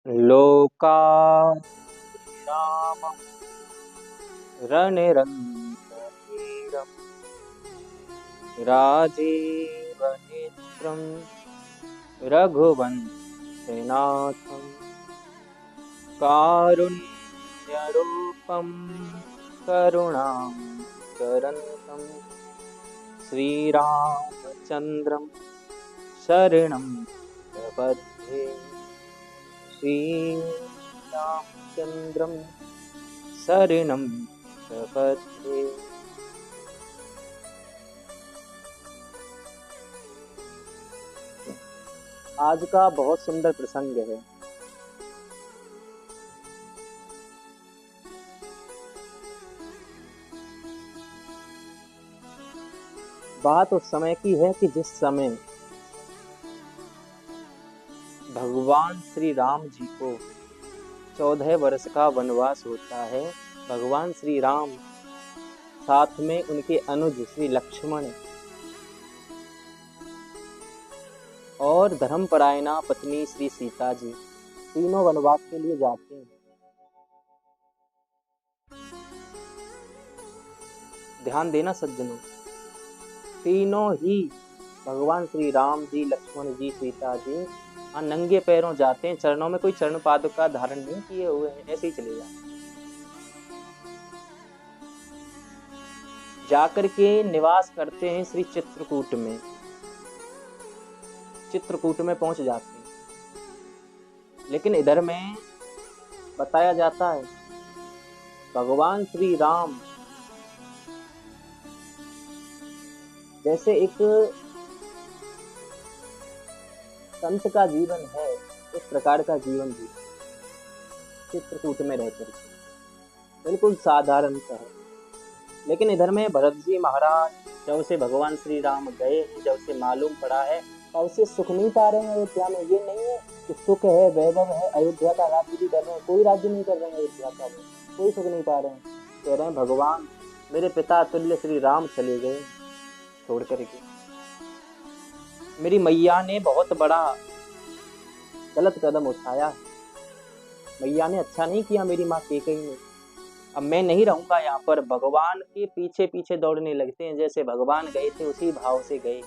लोका रामं रणरङ्गवीरं राजीवनेत्रं रघुवंशनाथं कारुण्यरूपं करुणाकरन्तं श्रीरामचन्द्रं शरणं प्रपद्ये। श्रीरामचन्द्रं शरणं प्रपद्ये। आज का बहुत सुंदर प्रसंग है। बात उस समय की है कि जिस समय भगवान श्री राम जी को 14 वर्ष का वनवास होता है। भगवान श्री राम साथ में उनके अनुज श्री लक्ष्मण और धर्मपरायणा पत्नी श्री सीता जी तीनों वनवास के लिए जाते हैं। ध्यान देना सज्जनों, तीनों ही भगवान श्री राम जी, लक्ष्मण जी, सीता जी नंगे पैरों जाते हैं। चरणों में कोई चरण पादुका धारण नहीं किए हुए हैं, ऐसे ही चले जाते हैं। जाकर के निवास करते हैं श्री चित्रकूट में। चित्रकूट में पहुंच जाते हैं। लेकिन इधर में बताया जाता है भगवान श्री राम जैसे एक संत का जीवन है, इस प्रकार का जीवन जी चित्रकूट में रहकर बिल्कुल साधारण सा है। लेकिन इधर में भरत जी महाराज जब से भगवान श्री राम गए, जब से मालूम पड़ा है, तब से सुख नहीं पा रहे हैं अयोध्या में। ये नहीं है कि सुख है, वैभव है, अयोध्या का राज्य भी कर रहे हैं, कोई राज्य नहीं कर रहे हैं अयोध्या का, कोई सुख नहीं पा रहे हैं। कह रहे हैं भगवान मेरे पिता तुल्य श्री राम चले गए छोड़ करके। मेरी मैया ने बहुत बड़ा गलत कदम उठाया। मैया ने अच्छा नहीं किया, मेरी माँ कैकेयी ने। अब मैं नहीं रहूंगा यहाँ पर। भगवान के पीछे पीछे दौड़ने लगते हैं, जैसे भगवान गए थे उसी भाव से गए।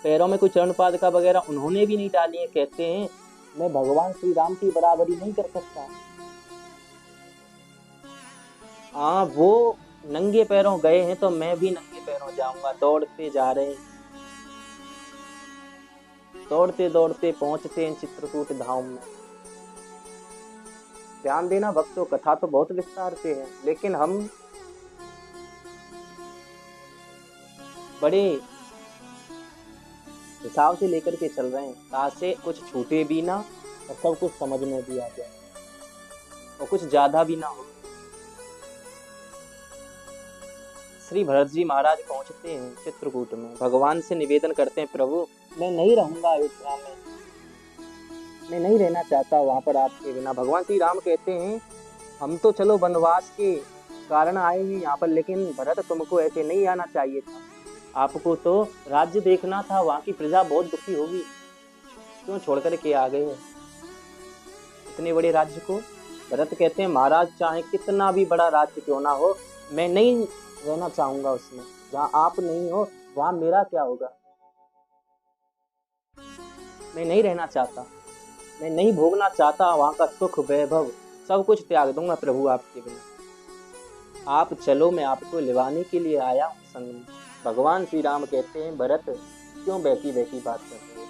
पैरों में कोई चरण पादुका वगैरह उन्होंने भी नहीं डाली है। कहते हैं मैं भगवान श्री राम की बराबरी नहीं कर सकता। हाँ, वो नंगे पैरों गए हैं तो मैं भी नंगे पैरों जाऊंगा। दौड़ते जा रहे हैं, दौड़ते दौड़ते पहुंचते हैं चित्रकूट धाम में। ध्यान देना भक्तों, कथा तो बहुत विस्तार से है, लेकिन हम बड़े हिसाब से लेकर के चल रहे हैं ताकि कुछ छूटे भी ना और सब कुछ समझ में भी आ जाए और कुछ ज्यादा भी ना हो। श्री भरत जी महाराज पहुंचते हैं चित्रकूट में। भगवान से निवेदन करते हैं प्रभु मैं नहीं रहूंगा अयोध्या में, मैं नहीं रहना चाहता वहां पर आपके बिना। भगवान श्री राम कहते हैं हम तो चलो वनवास के कारण आए हैं यहाँ पर, लेकिन भरत तुमको ऐसे नहीं आना चाहिए था। आपको तो राज्य देखना था, वहां की प्रजा बहुत दुखी होगी, क्यों छोड़ कर के आ गए हैं इतने बड़े राज्य को। भरत कहते हैं महाराज चाहे कितना भी बड़ा राज्य क्यों ना हो, मैं नहीं रहना चाहूंगा उसमें। जहाँ आप नहीं हो वहां मेरा क्या होगा। मैं नहीं रहना चाहता, मैं नहीं भोगना चाहता वहां का सुख वैभव, सब कुछ त्याग दूंगा प्रभु आपके बिना। आप चलो, मैं आपको लिवाने के लिए आया हूँ संग में। भगवान श्री राम कहते हैं भरत क्यों बहकी बहकी बात कर रहे हो,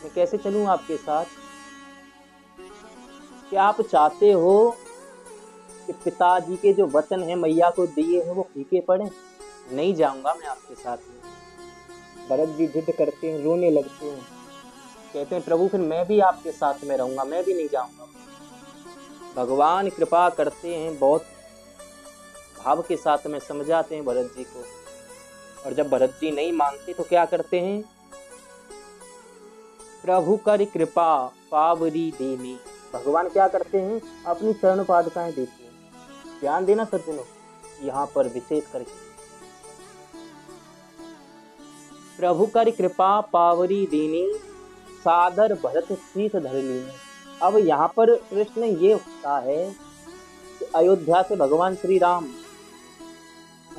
मैं कैसे चलूं आपके साथ। क्या आप चाहते हो कि पिताजी के जो वचन है मैया को दिए हैं वो फीके पड़े। नहीं जाऊंगा मैं आपके साथ में। भरत जी जिद करते हैं, रोने लगते हैं, कहते हैं प्रभु फिर मैं भी आपके साथ में रहूंगा, मैं भी नहीं जाऊंगा। भगवान कृपा करते हैं, बहुत भाव के साथ में समझाते हैं भरत जी को। और जब भरत जी नहीं मानते तो क्या करते हैं, प्रभु कर कृपा पावरी देनी। भगवान क्या करते हैं, अपनी चरण पादुकाएं देते हैं। ध्यान देना सज्जनों, यहाँ पर विशेष करके प्रभु कर कृपा पावरी देनी सादर भरत शीत धर लीन। अब यहाँ पर प्रश्न ये उठता है कि अयोध्या से भगवान श्री राम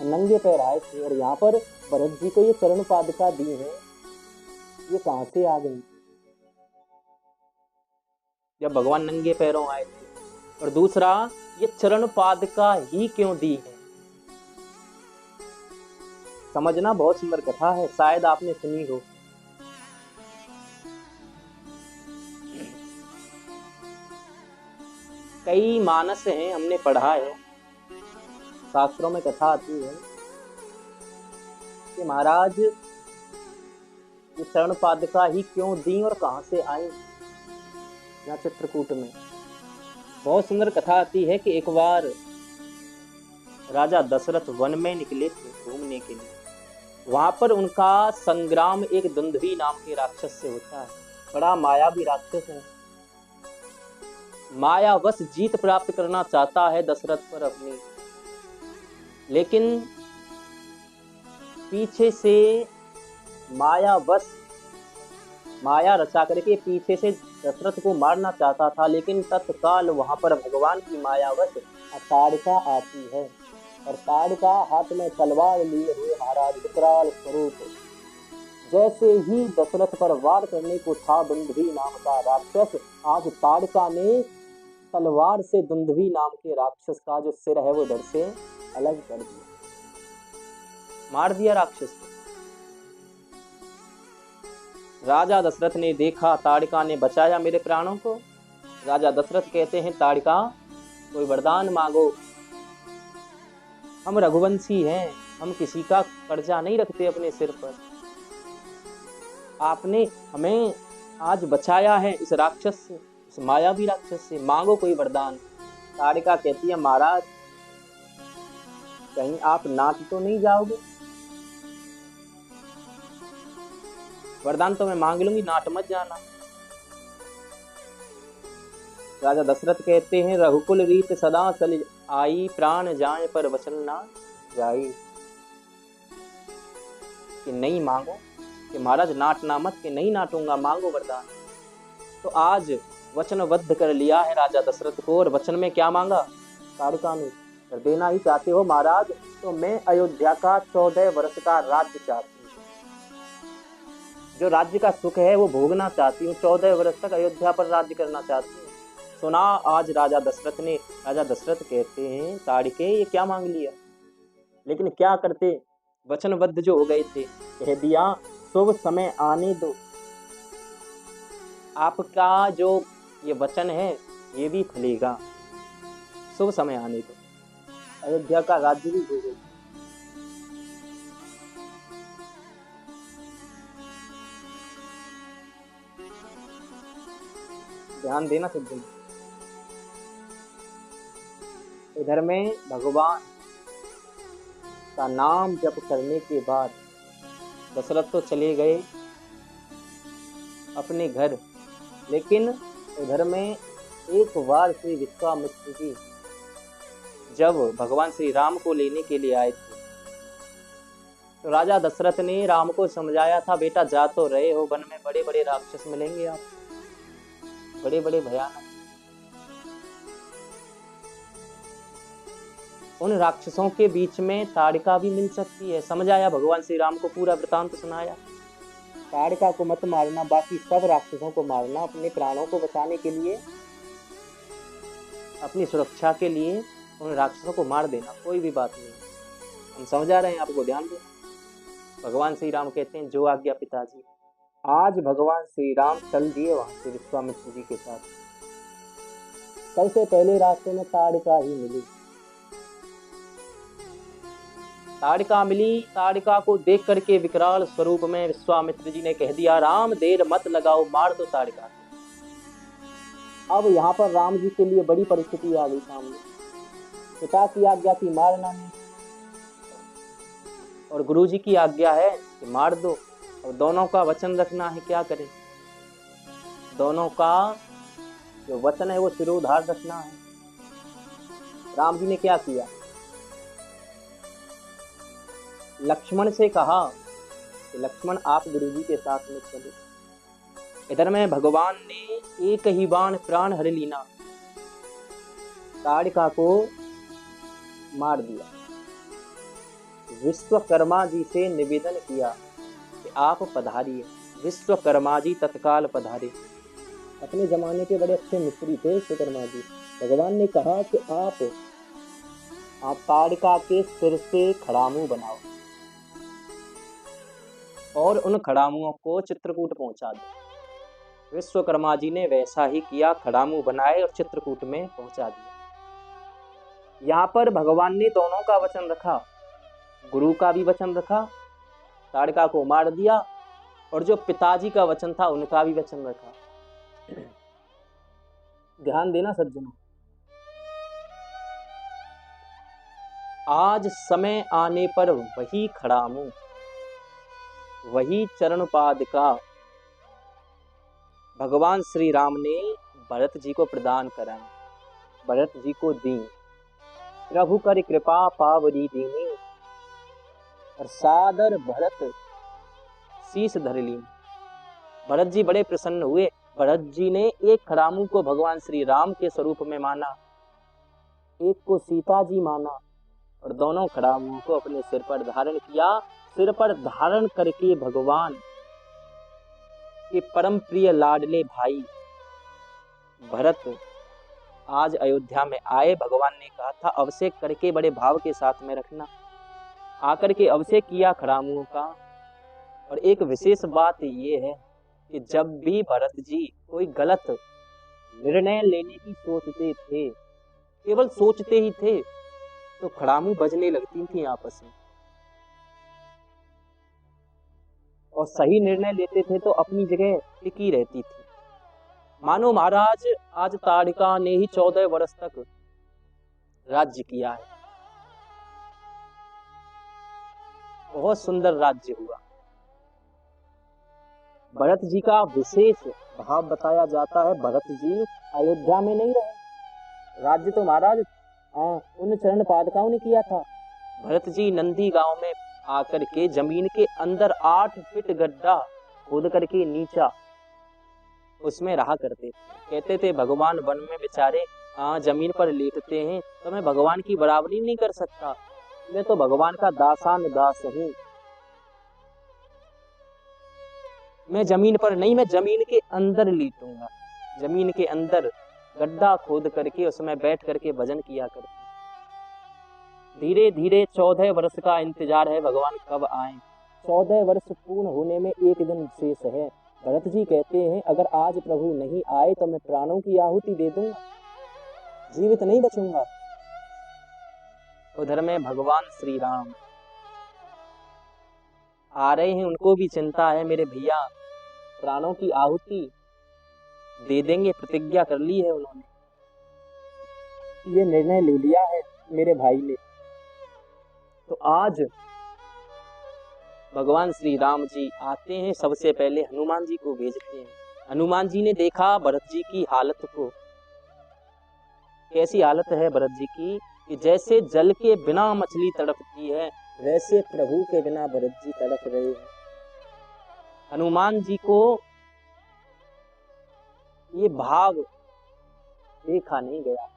नंगे पैर आए थे और यहाँ पर भरत जी को ये चरण पादुका दी है, ये कहाँ से आ गई जब भगवान नंगे पैरों आए थे? और दूसरा, ये चरण पादुका ही क्यों दी है? समझना बहुत सुंदर कथा है, शायद आपने सुनी हो। कई मानस हैं, हमने पढ़ा है, शास्त्रों में कथा आती है कि महाराज ये चरण पादुका ही क्यों दी और कहां से आई। यहाँ चित्रकूट में बहुत सुंदर कथा आती है कि एक बार राजा दशरथ वन में निकले थे घूमने के लिए। वहां पर उनका संग्राम एक दुंदुभी नाम के राक्षस से होता है। बड़ा मायावी राक्षस है, मायावश जीत प्राप्त करना चाहता है दशरथ पर अपनी, लेकिन पीछे से माया रचा करके पीछे से दशरथ को मारना चाहता था, लेकिन तत्काल वहां पर भगवान की मायावश ताड़का आती है और ताड़का हाथ में तलवार लिए हुए महाराज विकराल स्वरूप जैसे ही दशरथ पर वार करने को था दुंदुभी नाम का राक्षस, आज ताड़का ने तलवार से दुंदुभी नाम के राक्षस का जो सिर है वो धड़ से अलग कर दिया, मार दिया राक्षस को। राजा दशरथ ने देखा ताड़का ने बचाया मेरे प्राणों को। राजा दशरथ कहते हैं ताड़का कोई वरदान मांगो, हम रघुवंशी हैं, हम किसी का कर्जा नहीं रखते अपने सिर पर। आपने हमें आज बचाया है इस राक्षस से, इस मायावी राक्षस से, मांगो कोई वरदान। ताड़का कहती है महाराज कहीं आप नाच तो नहीं जाओगे? वरदान तो मैं मांग लूंगी, नाट मत जाना। राजा दशरथ कहते हैं रघुकुल रीत सदा चल आई, प्राण जाए पर वचन ना जाई। कि नहीं मांगो, कि महाराज नाटना मत, कि नहीं नाटूंगा, मांगो वरदान। तो आज वचनबद्ध कर लिया है राजा दशरथ को, और वचन में क्या मांगा ताड़का ने? कर देना ही चाहते हो महाराज तो मैं अयोध्या का 14 वर्ष का राज्य चाहती हूँ, जो राज्य का सुख है वो भोगना चाहती हूँ, 14 वर्ष तक अयोध्या पर राज्य करना चाहती हूँ। सुना आज राजा दशरथ ने। राजा दशरथ कहते हैं ताड़के ये क्या मांग लिया, लेकिन क्या करते, वचनबद्ध जो हो गए थे, कह दिया शुभ समय आने दो। आपका जो ये वचन है ये भी फलेगा, शुभ समय आने दो, अयोध्या का राज्य भी भोगेगा। ध्यान देना सिद्धू। इधर में भगवान का नाम जप करने के बाद दशरथ तो चले गए अपने घर, लेकिन उधर में एक बार श्री विश्वामित्र जी जब भगवान श्री राम को लेने के लिए आए थे तो राजा दशरथ ने राम को समझाया था बेटा जा तो रहे हो, वन में बड़े बड़े राक्षस मिलेंगे, आप बड़े बड़े भयानक, उन राक्षसों के बीच में ताड़का भी मिल सकती है। समझाया भगवान श्री राम को, पूरा वृतांत सुनाया। ताड़का को मत मारना, बाकी सब राक्षसों को मारना, अपने प्राणों को बचाने के लिए, अपनी सुरक्षा के लिए उन राक्षसों को मार देना, कोई भी बात नहीं। हम समझा रहे हैं आपको, ध्यान दो। भगवान श्री राम कहते हैं जो आज्ञा पिताजी। आज भगवान श्री राम चल दिए वहां से विश्वामित्र जी के साथ। सबसे पहले रास्ते में ताड़का ही मिली, ताड़का मिली। ताड़का को देख करके विकराल स्वरूप में विश्वामित्र जी ने कह दिया राम देर मत लगाओ, मार दो ताड़का। अब यहाँ पर राम जी के लिए बड़ी परिस्थिति आ गई सामने। पिता की आज्ञा थी मारना नहीं, और गुरु जी की आज्ञा है कि मार दो। और दोनों का वचन रखना है, क्या करें? दोनों का जो वचन है वो सिरोधार रखना है। राम जी ने क्या किया, लक्ष्मण से कहा कि लक्ष्मण आप गुरु जी के साथ में चलो। इधर में भगवान ने एक ही बाण प्राण हर लीना, ताड़का को मार दिया। विश्वकर्मा जी से निवेदन किया कि आप पधारिए। विश्वकर्मा जी तत्काल पधारे। अपने जमाने के बड़े अच्छे मिस्त्री थे विश्वकर्मा जी। भगवान ने कहा कि आप ताड़का के सिर से खड़ामू बनाओ और उन खड़ामुओं को चित्रकूट पहुंचा दो। विश्वकर्मा जी ने वैसा ही किया, खड़ामू बनाए और चित्रकूट में पहुंचा दिया। यहाँ पर भगवान ने दोनों का वचन रखा, गुरु का भी वचन रखा, ताड़का को मार दिया, और जो पिताजी का वचन था उनका भी वचन रखा। ध्यान देना सज्जनों, आज समय आने पर वही खड़ामू, वही चरणपाद का भगवान श्री राम ने भरत जी को प्रदान कराए, भरत जी को दी। प्रभु कर कृपा पावरी दीनी, और सादर भरत शीश धर ली। भरत जी बड़े प्रसन्न हुए। भरत जी ने एक खड़ामू को भगवान श्री राम के स्वरूप में माना, एक को सीता जी माना, और दोनों खड़ामू को अपने सिर पर धारण किया। सिर पर धारण करके भगवान के परम प्रिय लाडले भाई भरत आज अयोध्या में आए। भगवान ने कहा था अभिषेक करके बड़े भाव के साथ में रखना। आकर के अभिषेक किया खड़ामुओं का। और एक विशेष बात ये है कि जब भी भरत जी कोई गलत निर्णय लेने की सोचते थे, केवल सोचते ही थे, तो खड़ामू बजने लगती थी आपस में, और सही निर्णय लेते थे तो अपनी जगह टिकी रहती थी। मानो महाराज आज ताड़का ने ही 14 वर्ष तक राज्य किया है। बहुत सुंदर राज्य हुआ। भरत जी का विशेष भाव बताया जाता है। भरत जी अयोध्या में नहीं रहे, राज्य तो महाराज उन चरण पादुकाओं ने किया था। भरत जी नंदी गांव में आकर के जमीन के अंदर 8 फीट गड्ढा खोद करके नीचा उसमें रहा करते थे। कहते थे भगवान वन में बेचारे जमीन पर लेटते हैं, तो मैं भगवान की बराबरी नहीं कर सकता, मैं तो भगवान का दासान दास हूं। मैं जमीन पर नहीं, मैं जमीन के अंदर लेटूंगा। जमीन के अंदर गड्ढा खोद करके उसमें बैठ करके भजन किया करते। धीरे धीरे 14 वर्ष का इंतजार है, भगवान कब आए। 14 वर्ष पूर्ण होने में एक दिन शेष है। भरत जी कहते हैं अगर आज प्रभु नहीं आए तो मैं प्राणों की आहुति दे दूंगा, जीवित नहीं बचूंगा। उधर में भगवान श्री राम आ रहे हैं, उनको भी चिंता है, मेरे भैया प्राणों की आहुति दे देंगे, प्रतिज्ञा कर ली है उन्होंने, ये निर्णय ले लिया है मेरे भाई ने। तो आज भगवान श्री राम जी आते हैं, सबसे पहले हनुमान जी को भेजते हैं। हनुमान जी ने देखा भरत जी की हालत को, कैसी हालत है भरत जी की कि जैसे जल के बिना मछली तड़पती है, वैसे प्रभु के बिना भरत जी तड़प रहे हैं। हनुमान जी को ये भाव देखा नहीं गया,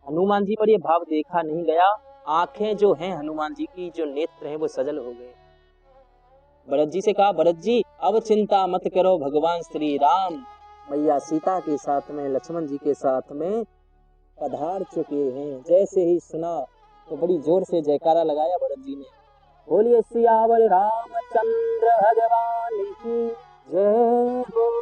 हनुमान जी पर ये भाव देखा नहीं गया। आंखें जो हैं हनुमान जी की, जो नेत्र हैं वो सजल हो गए। भरत जी से कहा भरत जी अब चिंता मत करो, भगवान श्री राम मैया सीता के साथ में लक्ष्मण जी के साथ में पधार चुके हैं। जैसे ही सुना तो बड़ी जोर से जयकारा लगाया भरत जी ने, बोलिए सियावर रामचंद्र भगवान की जय हो।